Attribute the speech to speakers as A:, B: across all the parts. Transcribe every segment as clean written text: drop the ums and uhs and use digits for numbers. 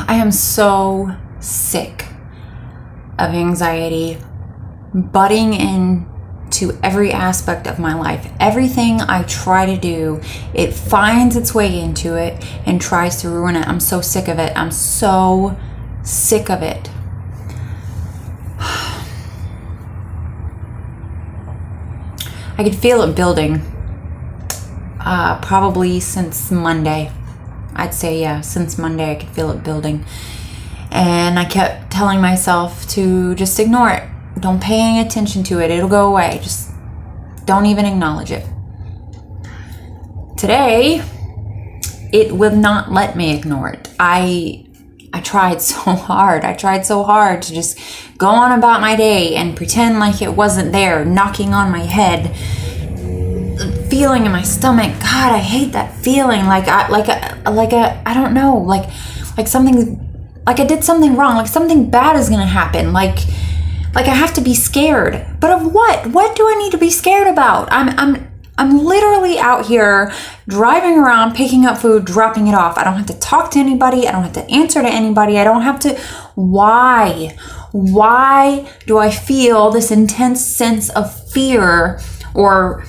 A: I am so sick of anxiety butting into every aspect of my life. Everything I try to do, it finds its way into it and tries to ruin it. I'm so sick of it. I'm so sick of it. I could feel it building probably since Monday. I'd say, yeah, since Monday I could feel it building. And I kept telling myself to just ignore it. Don't pay any attention to it. It'll go away. Just don't even acknowledge it. Today, it will not let me ignore it. I tried so hard. I tried so hard to just go on about my day and pretend like it wasn't there, knocking on my head, feeling in my stomach. God, I hate that feeling. I don't know, like something, like I did something wrong, like something bad is gonna happen, like I have to be scared. But of what? What do I need to be scared about? I'm literally out here driving around, picking up food, dropping it off. I don't have to talk to anybody. I don't have to answer to anybody. I don't have to. Why? Why do I feel this intense sense of fear or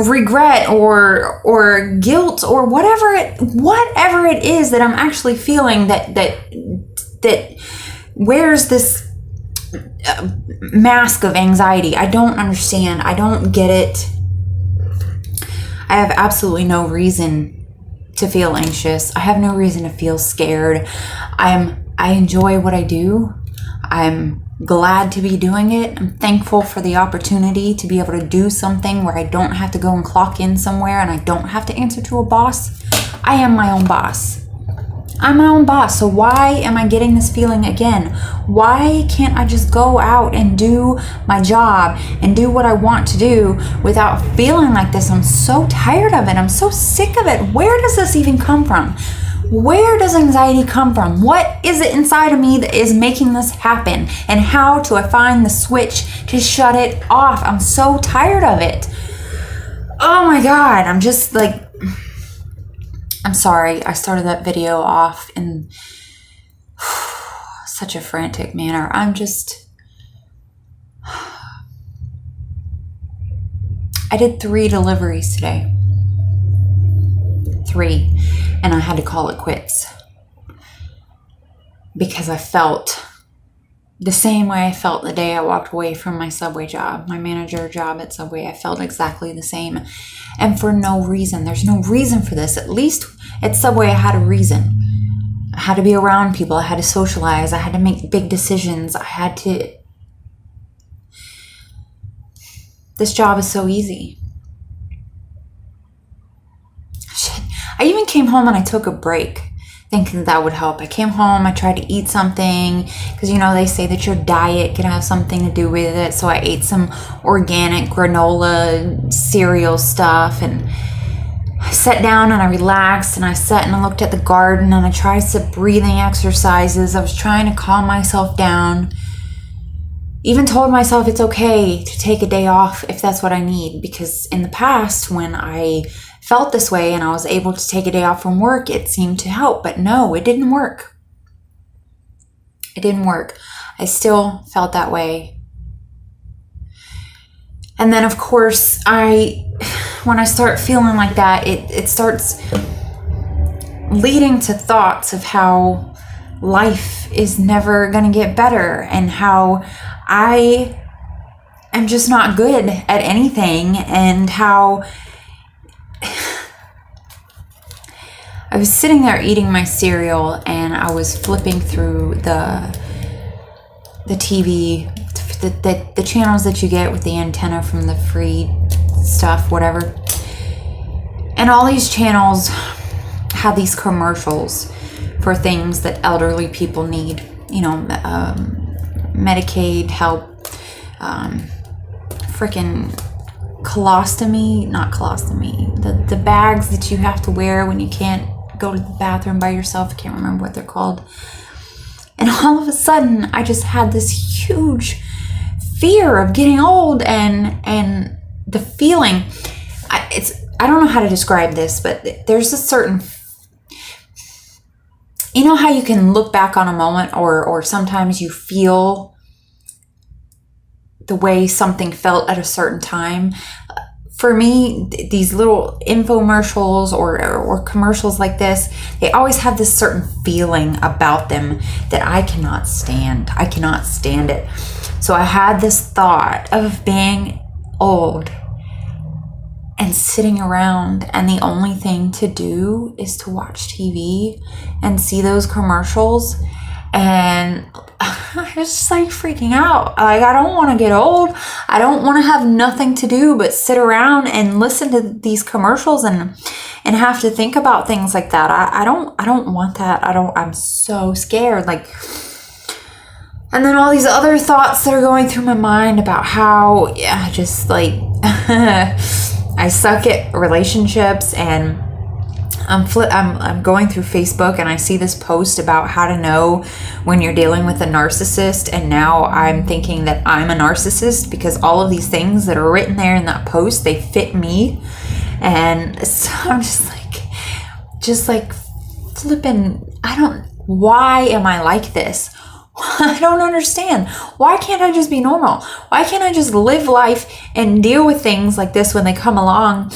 A: regret or guilt or whatever it is that I'm actually feeling that wears this mask of anxiety? I don't understand. I don't get it. I have absolutely no reason to feel anxious. I have no reason to feel scared. I enjoy what I do. I'm glad to be doing it. I'm thankful for the opportunity to be able to do something where I don't have to go and clock in somewhere and I don't have to answer to a boss. I am my own boss. I'm my own boss. So why am I getting this feeling again? Why can't I just go out and do my job and do what I want to do without feeling like this? I'm so tired of it. I'm so sick of it. Where does this even come from? Where does anxiety come from? What is it inside of me that is making this happen? And how do I find the switch to shut it off? I'm so tired of it. Oh my God. I'm just like, I'm sorry. I started that video off in such a frantic manner. I did 3 deliveries today. 3. And I had to call it quits because I felt the same way I felt the day I walked away from my Subway job, my manager job at Subway. I felt exactly the same, and for no reason. There's no reason for this. At least at Subway, I had a reason. I had to be around people. I had to socialize. I had to make big decisions. This job is so easy. I even came home and I took a break thinking that would help. I came home, I tried to eat something because, they say that your diet can have something to do with it. So I ate some organic granola cereal stuff and I sat down and I relaxed and I sat and I looked at the garden and I tried some breathing exercises. I was trying to calm myself down. Even told myself it's okay to take a day off if that's what I need, because in the past when I felt this way and I was able to take a day off from work, it seemed to help. But no, it didn't work. It didn't work. I still felt that way. And then of course, when I start feeling like that, it starts leading to thoughts of how life is never going to get better and how I am just not good at anything, and how I was sitting there eating my cereal and I was flipping through the TV, the channels that you get with the antenna from the free stuff, whatever. And all these channels have these commercials for things that elderly people need, Medicaid help, freaking the bags that you have to wear when you can't go to the bathroom by yourself. I can't remember what they're called. And all of a sudden, I just had this huge fear of getting old, and the feeling, I don't know how to describe this, but there's a certain, you know how you can look back on a moment, or sometimes you feel the way something felt at a certain time. For me, these little infomercials or commercials like this, they always have this certain feeling about them that I cannot stand. I cannot stand it. So I had this thought of being old and sitting around, and the only thing to do is to watch TV and see those commercials. And I was just like freaking out. Like, I don't want to get old. I don't want to have nothing to do but sit around and listen to these commercials and have to think about things like that. I don't want that. I'm so scared. Like, and then all these other thoughts that are going through my mind about how, just like I suck at relationships, and I'm going through Facebook and I see this post about how to know when you're dealing with a narcissist, and now I'm thinking that I'm a narcissist because all of these things that are written there in that post, they fit me. And so I'm just like flipping, why am I like this? I don't understand. Why can't I just be normal? Why can't I just live life and deal with things like this when they come along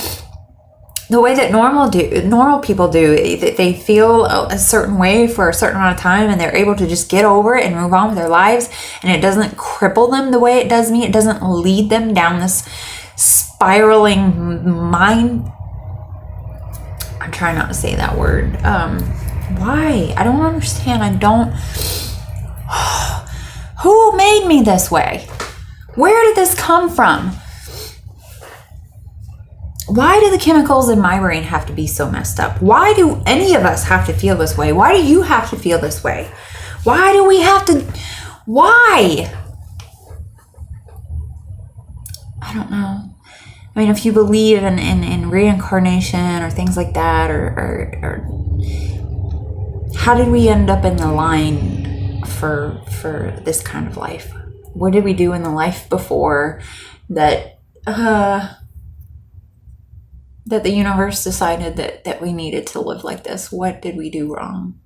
A: the way that normal people do? They feel a certain way for a certain amount of time, and they're able to just get over it and move on with their lives, and it doesn't cripple them the way it does me. It doesn't lead them down this spiraling mind. I'm trying not to say that word. Why? I don't understand. Who made me this way? Where did this come from? Why do the chemicals in my brain have to be so messed up? Why do any of us have to feel this way? Why do you have to feel this way? Why do we have to? Why? I don't know. I mean, if you believe in reincarnation or things like that, or how did we end up in the line for this kind of life? What did we do in the life before that the universe decided that we needed to live like this? What did we do wrong?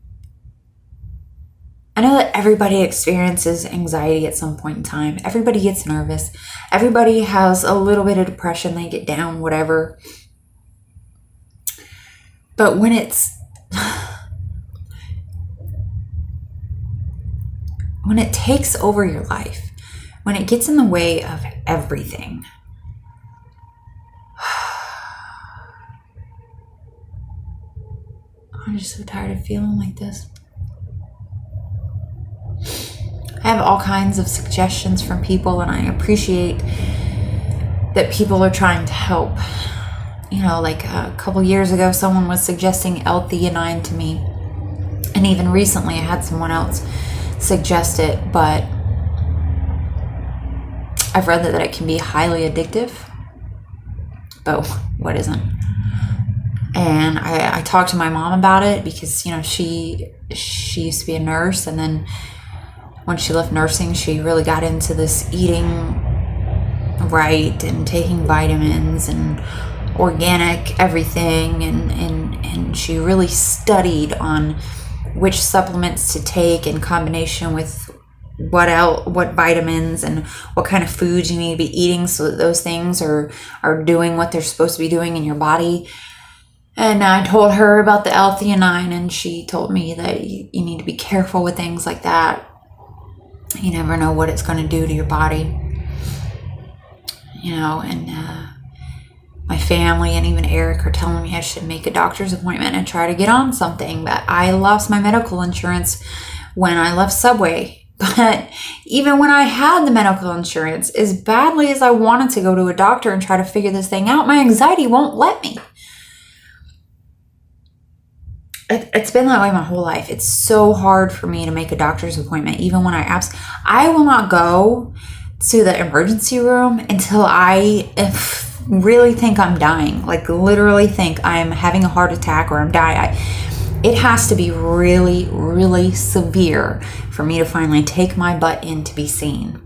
A: I know that everybody experiences anxiety at some point in time. Everybody gets nervous. Everybody has a little bit of depression. They get down, whatever. But when it takes over your life, when it gets in the way of everything, I'm just so tired of feeling like this. I have all kinds of suggestions from people, and I appreciate that people are trying to help. You know, like a couple years ago, someone was suggesting L-theanine to me. And even recently, I had someone else suggest it, but I've read that it can be highly addictive. But what isn't? And I talked to my mom about it because, you know, she used to be a nurse, and then when she left nursing, she really got into this eating right and taking vitamins and organic everything, and she really studied on which supplements to take in combination with what vitamins and what kind of foods you need to be eating so that those things are doing what they're supposed to be doing in your body. And I told her about the L-theanine, and she told me that you need to be careful with things like that. You never know what it's going to do to your body. You know, and my family and even Eric are telling me I should make a doctor's appointment and try to get on something. But I lost my medical insurance when I left Subway. But even when I had the medical insurance, as badly as I wanted to go to a doctor and try to figure this thing out, my anxiety won't let me. It's been that way my whole life. It's so hard for me to make a doctor's appointment, even when I will not go to the emergency room until I really think I'm dying. Like, literally think I'm having a heart attack or I'm dying. It has to be really, really severe for me to finally take my butt in to be seen.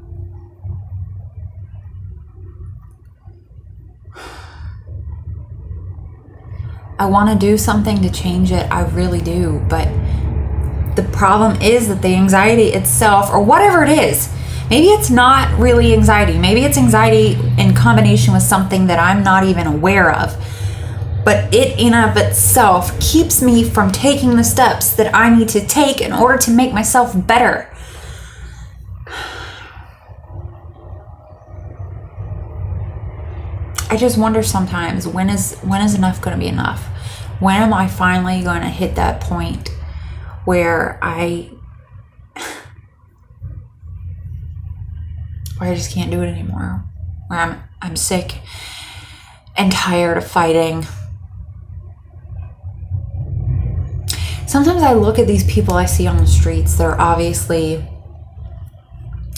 A: I want to do something to change it. I really do. But the problem is that the anxiety itself, or whatever it is, maybe it's not really anxiety. Maybe it's anxiety in combination with something that I'm not even aware of. But it in and of itself keeps me from taking the steps that I need to take in order to make myself better. I just wonder sometimes, when is enough going to be enough? When am I finally going to hit that point where I just can't do it anymore? Where I'm sick and tired of fighting. Sometimes I look at these people I see on the streets. They're obviously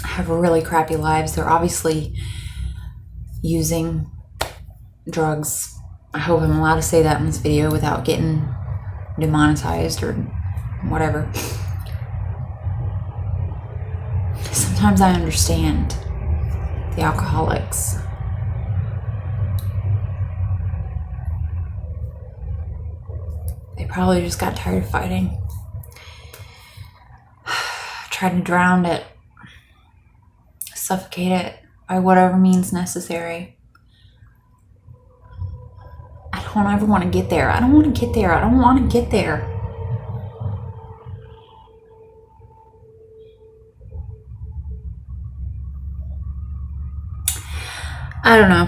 A: have really crappy lives. They're obviously using drugs. I hope I'm allowed to say that in this video without getting demonetized or whatever. Sometimes I understand the alcoholics. They probably just got tired of fighting. Tried to drown it, suffocate it by whatever means necessary. I don't ever want to get there. I don't want to get there. I don't want to get there. I don't know.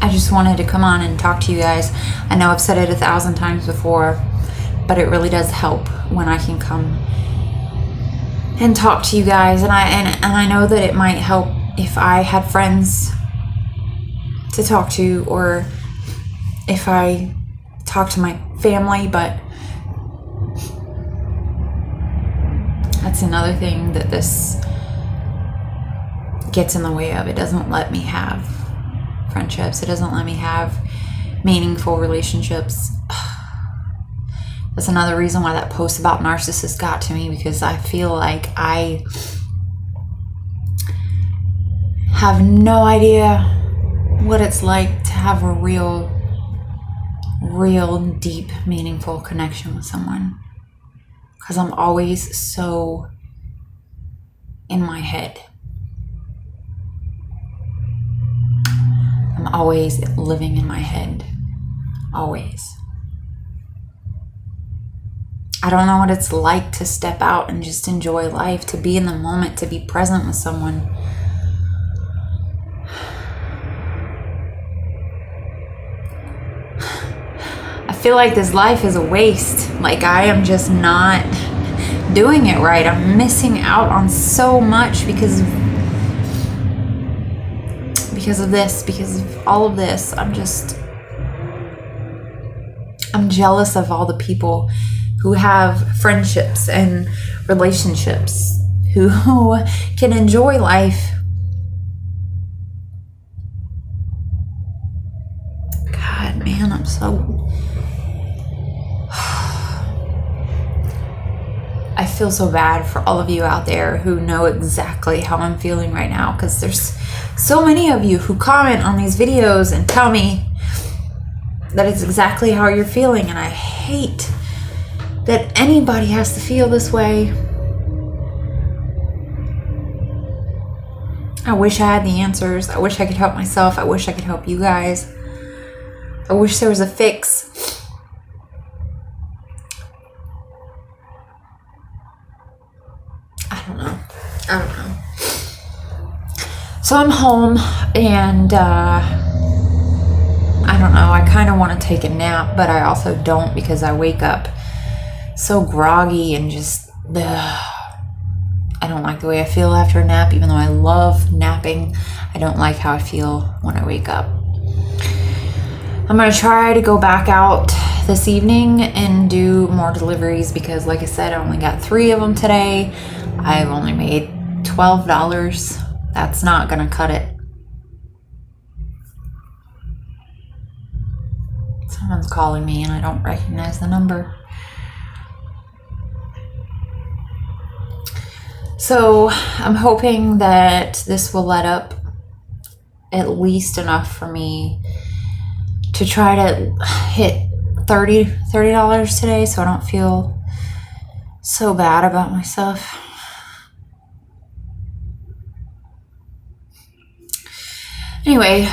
A: I just wanted to come on and talk to you guys. I know I've said it 1,000 times before, but it really does help when I can come and talk to you guys. And I know that it might help if I had friends to talk to, or if I talk to my family, but that's another thing that this gets in the way of. It doesn't let me have friendships. It doesn't let me have meaningful relationships. That's another reason why that post about narcissists got to me, because I feel like I have no idea what it's like to have a real deep, meaningful connection with someone, because I'm always so in my head. I'm always living in my head. Always. I don't know what it's like to step out and just enjoy life, to be in the moment, to be present with someone. I feel like this life is a waste. Like I am just not doing it right. I'm missing out on so much because of this, because of all of this. I'm jealous of all the people who have friendships and relationships, who can enjoy life. God, man, I'm so... I feel so bad for all of you out there who know exactly how I'm feeling right now, because there's so many of you who comment on these videos and tell me that it's exactly how you're feeling, and I hate that anybody has to feel this way. I wish I had the answers. I wish I could help myself. I wish I could help you guys. I wish there was a fix. I don't know. So I'm home, and I don't know. I kind of want to take a nap, but I also don't, because I wake up so groggy and just... I don't like the way I feel after a nap, even though I love napping. I don't like how I feel when I wake up. I'm going to try to go back out this evening and do more deliveries, because like I said, I only got 3 of them today. I've only made $12. That's not going to cut it. Someone's calling me and I don't recognize the number. So I'm hoping that this will let up at least enough for me to try to hit $30 today, so I don't feel so bad about myself. Anyway,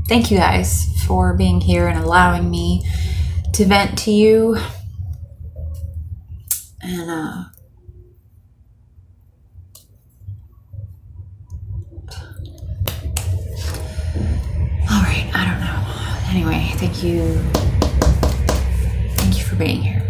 A: thank you guys for being here and allowing me to vent to you. And all right, I don't know. Anyway, thank you for being here.